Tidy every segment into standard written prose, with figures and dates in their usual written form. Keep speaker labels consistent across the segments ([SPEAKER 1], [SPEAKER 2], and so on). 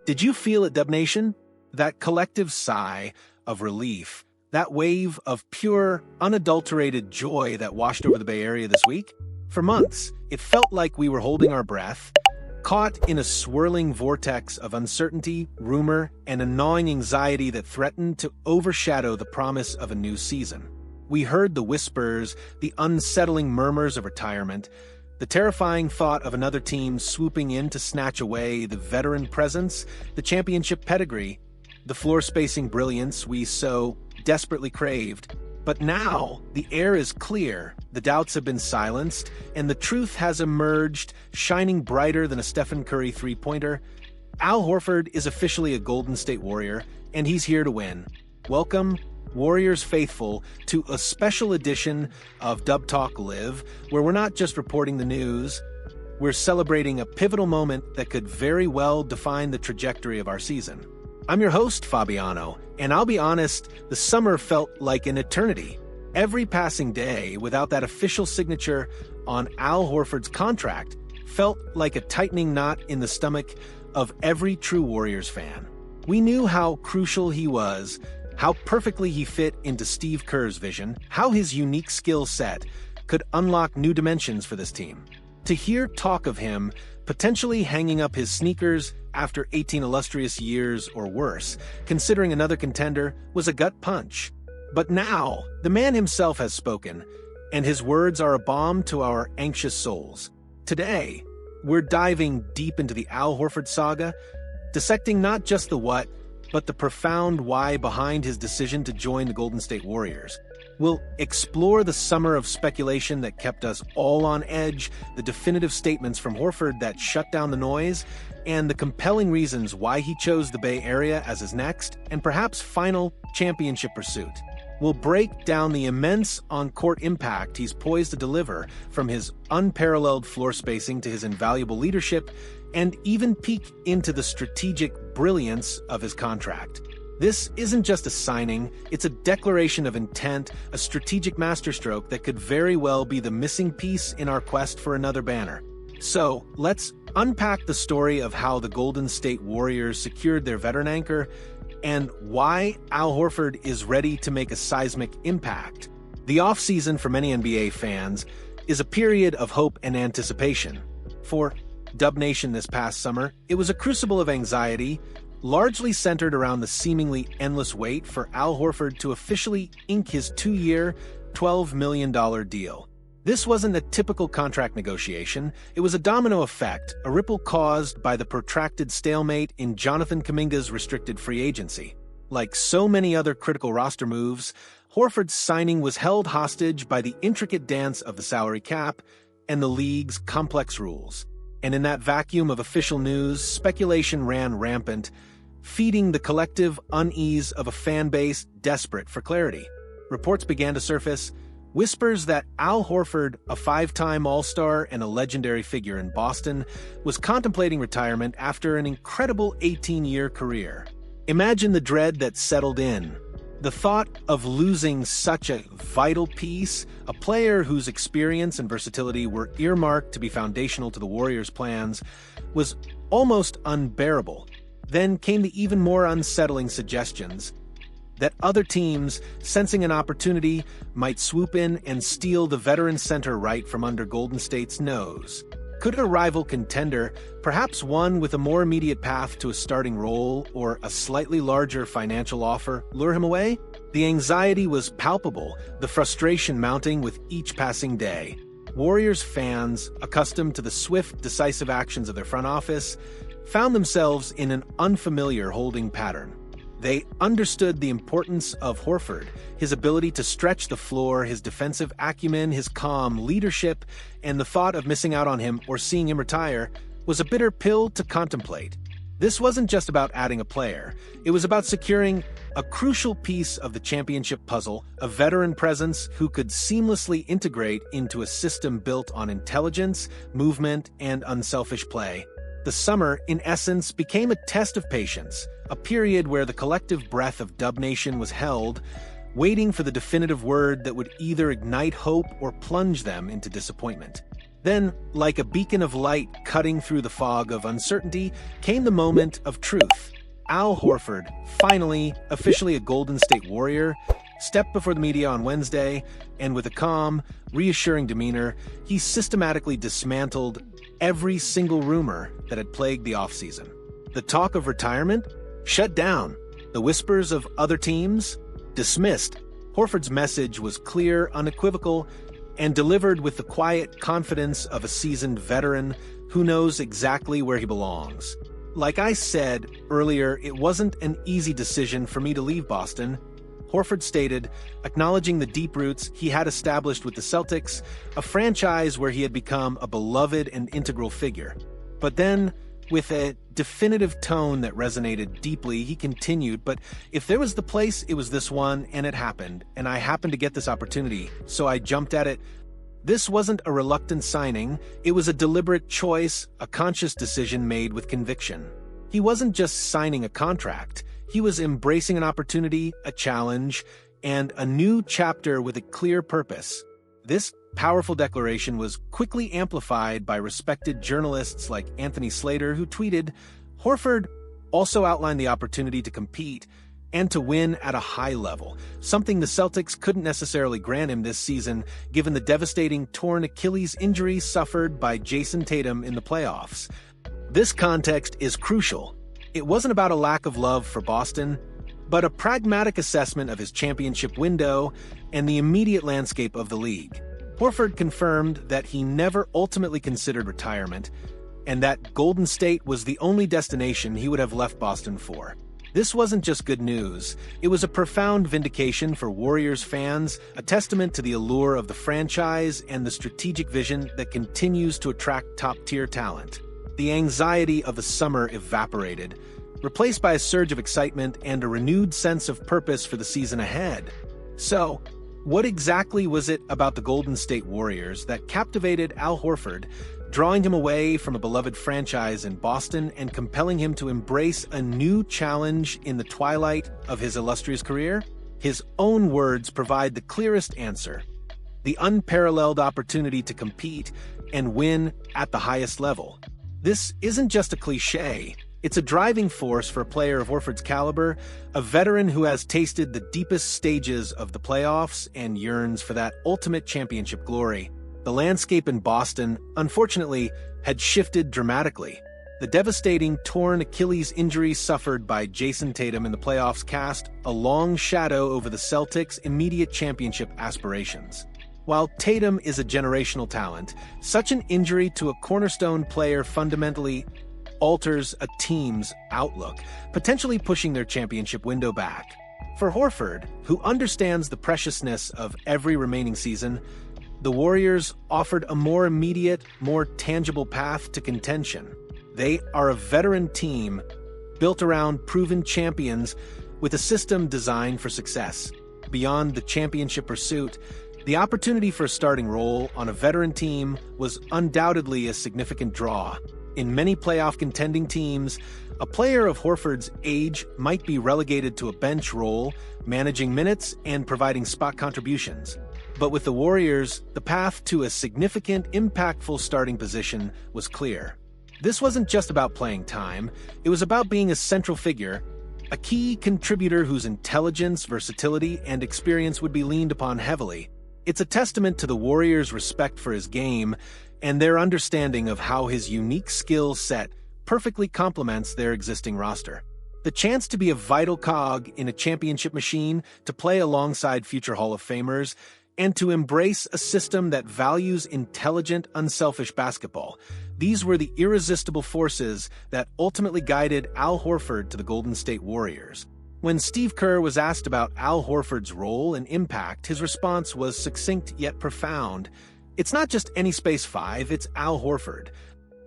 [SPEAKER 1] Did you feel it, Dub Nation? That collective sigh of relief, that wave of pure, unadulterated joy that washed over the Bay Area this week? For months, it felt like we were holding our breath, caught in a swirling vortex of uncertainty, rumor, and a gnawing anxiety that threatened to overshadow the promise of a new season. We heard the whispers, the unsettling murmurs of retirement, the terrifying thought of another team swooping in to snatch away the veteran presence, the championship pedigree, the floor-spacing brilliance we so desperately craved. But now, the air is clear, the doubts have been silenced, and the truth has emerged, shining brighter than a Stephen Curry three-pointer. Al Horford is officially a Golden State Warrior, and he's here to win. Welcome, Warriors faithful, to a special edition of Dub Talk Live, where we're not just reporting the news, we're celebrating a pivotal moment that could very well define the trajectory of our season. I'm your host, Fabiano, and I'll be honest, the summer felt like an eternity. Every passing day without that official signature on Al Horford's contract felt like a tightening knot in the stomach of every true Warriors fan. We knew how crucial he was, how perfectly he fit into Steve Kerr's vision, how his unique skill set could unlock new dimensions for this team. To hear talk of him potentially hanging up his sneakers after 18 illustrious years or worse, considering another contender, was a gut punch. But now, the man himself has spoken, and his words are a balm to our anxious souls. Today, we're diving deep into the Al Horford saga, dissecting not just the what, but the profound why behind his decision to join the Golden State Warriors. We'll explore the summer of speculation that kept us all on edge, the definitive statements from Horford that shut down the noise, and the compelling reasons why he chose the Bay Area as his next, and perhaps final, championship pursuit. We'll break down the immense on-court impact he's poised to deliver, from his unparalleled floor spacing to his invaluable leadership, and even peek into the strategic brilliance of his contract. This isn't just a signing, it's a declaration of intent, a strategic masterstroke that could very well be the missing piece in our quest for another banner. So, let's unpack the story of how the Golden State Warriors secured their veteran anchor, and why Al Horford is ready to make a seismic impact. The offseason for many NBA fans is a period of hope and anticipation. For Dub Nation this past summer, it was a crucible of anxiety, largely centered around the seemingly endless wait for Al Horford to officially ink his 2-year, $12 million deal. This wasn't a typical contract negotiation, it was a domino effect, a ripple caused by the protracted stalemate in Jonathan Kuminga's restricted free agency. Like so many other critical roster moves, Horford's signing was held hostage by the intricate dance of the salary cap and the league's complex rules. And in that vacuum of official news, speculation ran rampant, feeding the collective unease of a fan base desperate for clarity. Reports began to surface, whispers that Al Horford, a 5-time All-Star and a legendary figure in Boston, was contemplating retirement after an incredible 18-year career. Imagine the dread that settled in. The thought of losing such a vital piece, a player whose experience and versatility were earmarked to be foundational to the Warriors' plans, was almost unbearable. Then came the even more unsettling suggestions that other teams, sensing an opportunity, might swoop in and steal the veteran center right from under Golden State's nose. Could a rival contender, perhaps one with a more immediate path to a starting role or a slightly larger financial offer, lure him away? The anxiety was palpable, the frustration mounting with each passing day. Warriors fans, accustomed to the swift, decisive actions of their front office, found themselves in an unfamiliar holding pattern. They understood the importance of Horford, his ability to stretch the floor, his defensive acumen, his calm leadership, and the thought of missing out on him or seeing him retire was a bitter pill to contemplate. This wasn't just about adding a player. It was about securing a crucial piece of the championship puzzle, a veteran presence who could seamlessly integrate into a system built on intelligence, movement, and unselfish play. The summer, in essence, became a test of patience, a period where the collective breath of Dub Nation was held, waiting for the definitive word that would either ignite hope or plunge them into disappointment. Then, like a beacon of light cutting through the fog of uncertainty, came the moment of truth. Al Horford, finally, officially a Golden State Warrior, stepped before the media on Wednesday, and with a calm, reassuring demeanor, he systematically dismantled every single rumor that had plagued the offseason. The talk of retirement? Shut down. The whispers of other teams? Dismissed. Horford's message was clear, unequivocal, and delivered with the quiet confidence of a seasoned veteran who knows exactly where he belongs. Like I said earlier, it wasn't an easy decision for me to leave Boston, Horford stated, acknowledging the deep roots he had established with the Celtics, a franchise where he had become a beloved and integral figure. But then, with a definitive tone that resonated deeply, he continued, "But if there was the place, it was this one, and it happened, and I happened to get this opportunity, so I jumped at it." This wasn't a reluctant signing, it was a deliberate choice, a conscious decision made with conviction. He wasn't just signing a contract, he was embracing an opportunity, a challenge, and a new chapter with a clear purpose. This powerful declaration was quickly amplified by respected journalists like Anthony Slater, who tweeted, "Horford also outlined the opportunity to compete and to win at a high level, something the Celtics couldn't necessarily grant him this season given the devastating torn Achilles injury suffered by Jason Tatum in the playoffs." This context is crucial. It wasn't about a lack of love for Boston, but a pragmatic assessment of his championship window and the immediate landscape of the league. Horford confirmed that he never ultimately considered retirement, and that Golden State was the only destination he would have left Boston for. This wasn't just good news, it was a profound vindication for Warriors fans, a testament to the allure of the franchise and the strategic vision that continues to attract top-tier talent. The anxiety of the summer evaporated, replaced by a surge of excitement and a renewed sense of purpose for the season ahead. So, what exactly was it about the Golden State Warriors that captivated Al Horford, drawing him away from a beloved franchise in Boston and compelling him to embrace a new challenge in the twilight of his illustrious career? His own words provide the clearest answer: the unparalleled opportunity to compete and win at the highest level. This isn't just a cliche. It's a driving force for a player of Horford's caliber, a veteran who has tasted the deepest stages of the playoffs and yearns for that ultimate championship glory. The landscape in Boston, unfortunately, had shifted dramatically. The devastating torn Achilles injury suffered by Jason Tatum in the playoffs cast a long shadow over the Celtics' immediate championship aspirations. While Tatum is a generational talent, such an injury to a cornerstone player fundamentally alters a team's outlook, potentially pushing their championship window back. For Horford, who understands the preciousness of every remaining season, the Warriors offered a more immediate, more tangible path to contention. They are a veteran team built around proven champions with a system designed for success. Beyond the championship pursuit, the opportunity for a starting role on a veteran team was undoubtedly a significant draw. In many playoff contending teams, a player of Horford's age might be relegated to a bench role, managing minutes and providing spot contributions. But with the Warriors, the path to a significant, impactful starting position was clear. This wasn't just about playing time, it was about being a central figure, a key contributor whose intelligence, versatility, and experience would be leaned upon heavily. It's a testament to the Warriors' respect for his game and their understanding of how his unique skill set perfectly complements their existing roster. The chance to be a vital cog in a championship machine, to play alongside future Hall of Famers, and to embrace a system that values intelligent, unselfish basketball. These were the irresistible forces that ultimately guided Al Horford to the Golden State Warriors. When Steve Kerr was asked about Al Horford's role and impact, his response was succinct yet profound. "It's not just any Space 5, it's Al Horford."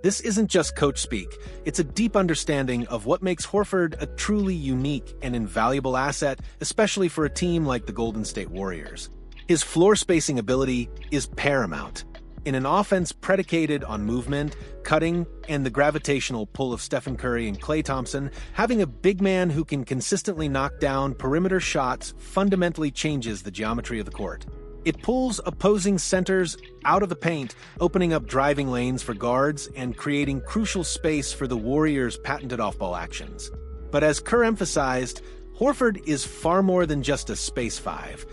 [SPEAKER 1] This isn't just coach speak, it's a deep understanding of what makes Horford a truly unique and invaluable asset, especially for a team like the Golden State Warriors. His floor spacing ability is paramount. In an offense predicated on movement, cutting, and the gravitational pull of Stephen Curry and Klay Thompson, having a big man who can consistently knock down perimeter shots fundamentally changes the geometry of the court. It pulls opposing centers out of the paint, opening up driving lanes for guards and creating crucial space for the Warriors' patented off-ball actions. But as Kerr emphasized, Horford is far more than just a space five.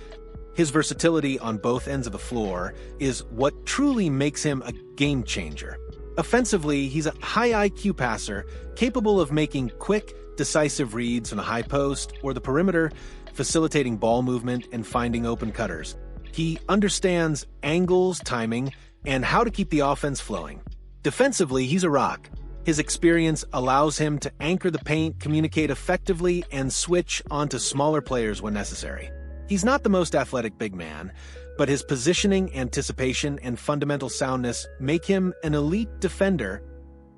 [SPEAKER 1] His versatility on both ends of the floor is what truly makes him a game changer. Offensively, he's a high IQ passer, capable of making quick, decisive reads on a high post or the perimeter, facilitating ball movement and finding open cutters. He understands angles, timing, and how to keep the offense flowing. Defensively, he's a rock. His experience allows him to anchor the paint, communicate effectively, and switch onto smaller players when necessary. He's not the most athletic big man, but his positioning, anticipation, and fundamental soundness make him an elite defender,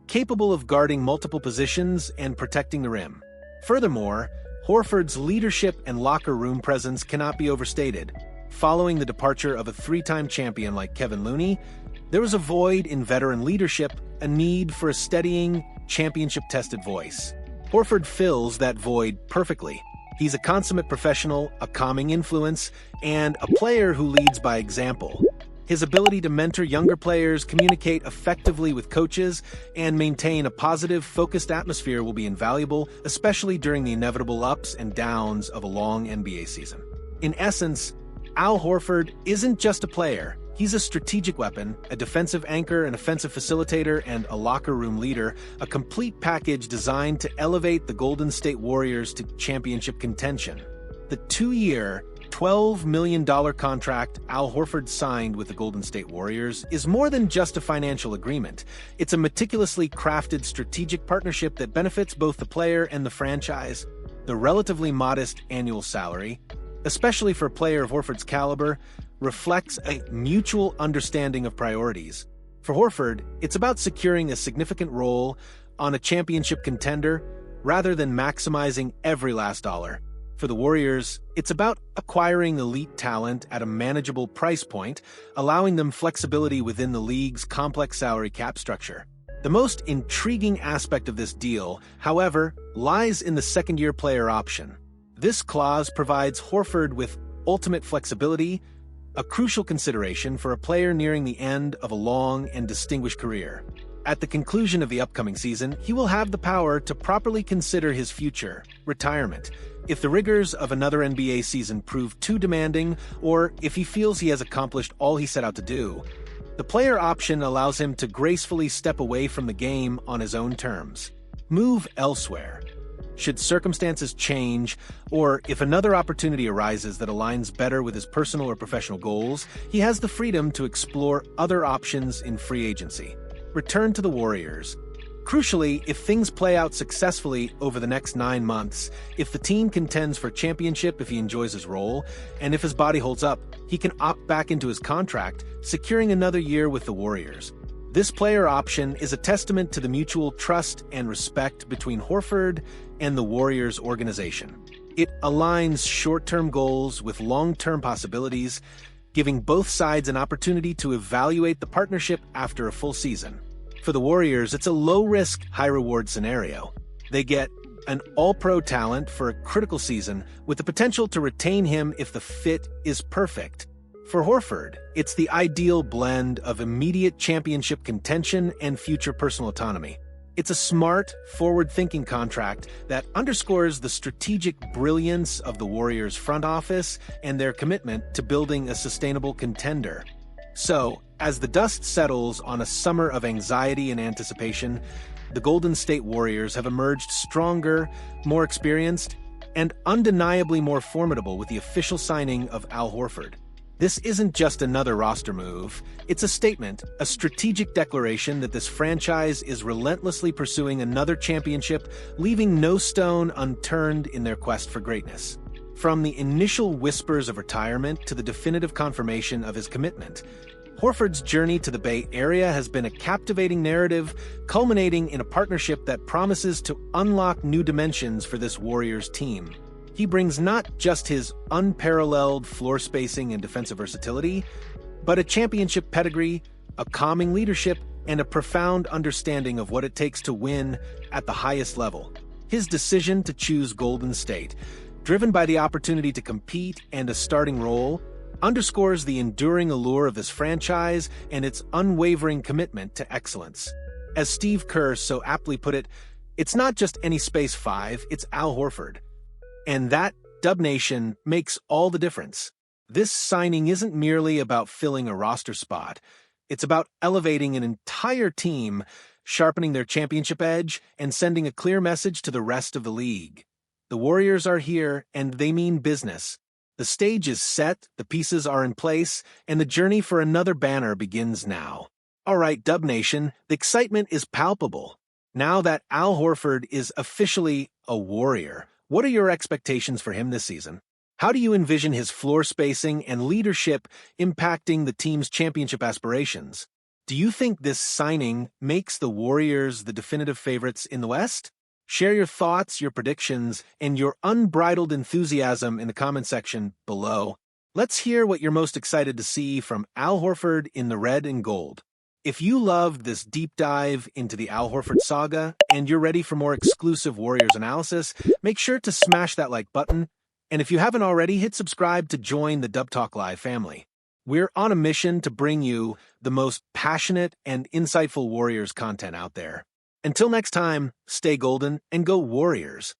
[SPEAKER 1] capable of guarding multiple positions and protecting the rim. Furthermore, Horford's leadership and locker room presence cannot be overstated. Following the departure of a three-time champion like Kevin Looney, there was a void in veteran leadership, a need for a steadying, championship-tested voice. Horford fills that void perfectly. He's a consummate professional, a calming influence, and a player who leads by example. His ability to mentor younger players, communicate effectively with coaches, and maintain a positive, focused atmosphere will be invaluable, especially during the inevitable ups and downs of a long NBA season. In essence, Al Horford isn't just a player. He's a strategic weapon, a defensive anchor, an offensive facilitator, and a locker room leader, a complete package designed to elevate the Golden State Warriors to championship contention. The 2-year, $12 million contract Al Horford signed with the Golden State Warriors is more than just a financial agreement. It's a meticulously crafted strategic partnership that benefits both the player and the franchise. The relatively modest annual salary, especially for a player of Horford's caliber, reflects a mutual understanding of priorities. For Horford, it's about securing a significant role on a championship contender rather than maximizing every last dollar. For the Warriors, it's about acquiring elite talent at a manageable price point, allowing them flexibility within the league's complex salary cap structure. The most intriguing aspect of this deal, however, lies in the second-year player option. This clause provides Horford with ultimate flexibility, a crucial consideration for a player nearing the end of a long and distinguished career. At the conclusion of the upcoming season, he will have the power to properly consider his future, retirement, if the rigors of another NBA season prove too demanding, or if he feels he has accomplished all he set out to do. The player option allows him to gracefully step away from the game on his own terms. Move elsewhere. Should circumstances change, or if another opportunity arises that aligns better with his personal or professional goals, he has the freedom to explore other options in free agency. Return to the Warriors. Crucially, if things play out successfully over the next 9 months, if the team contends for championship, if he enjoys his role, and if his body holds up, he can opt back into his contract, securing another year with the Warriors. This player option is a testament to the mutual trust and respect between Horford and the Warriors organization. It aligns short-term goals with long-term possibilities, giving both sides an opportunity to evaluate the partnership after a full season. For the Warriors, it's a low-risk, high-reward scenario. They get an all-pro talent for a critical season with the potential to retain him if the fit is perfect. For Horford, it's the ideal blend of immediate championship contention and future personal autonomy. It's a smart, forward-thinking contract that underscores the strategic brilliance of the Warriors' front office and their commitment to building a sustainable contender. So, as the dust settles on a summer of anxiety and anticipation, the Golden State Warriors have emerged stronger, more experienced, and undeniably more formidable with the official signing of Al Horford. This isn't just another roster move, it's a statement, a strategic declaration that this franchise is relentlessly pursuing another championship, leaving no stone unturned in their quest for greatness. From the initial whispers of retirement to the definitive confirmation of his commitment, Horford's journey to the Bay Area has been a captivating narrative, culminating in a partnership that promises to unlock new dimensions for this Warriors team. He brings not just his unparalleled floor spacing and defensive versatility, but a championship pedigree, a calming leadership, and a profound understanding of what it takes to win at the highest level. His decision to choose Golden State, driven by the opportunity to compete and a starting role, underscores the enduring allure of this franchise and its unwavering commitment to excellence. As Steve Kerr so aptly put it, it's not just any Space 5, it's Al Horford. And that, Dub Nation, makes all the difference. This signing isn't merely about filling a roster spot. It's about elevating an entire team, sharpening their championship edge, and sending a clear message to the rest of the league. The Warriors are here, and they mean business. The stage is set, the pieces are in place, and the journey for another banner begins now. All right, Dub Nation, the excitement is palpable. Now that Al Horford is officially a Warrior, what are your expectations for him this season? How do you envision his floor spacing and leadership impacting the team's championship aspirations? Do you think this signing makes the Warriors the definitive favorites in the West? Share your thoughts, your predictions, and your unbridled enthusiasm in the comment section below. Let's hear what you're most excited to see from Al Horford in the red and gold. If you loved this deep dive into the Al Horford saga and you're ready for more exclusive Warriors analysis, make sure to smash that like button. And if you haven't already, hit subscribe to join the Dub Talk Live family. We're on a mission to bring you the most passionate and insightful Warriors content out there. Until next time, stay golden and go Warriors.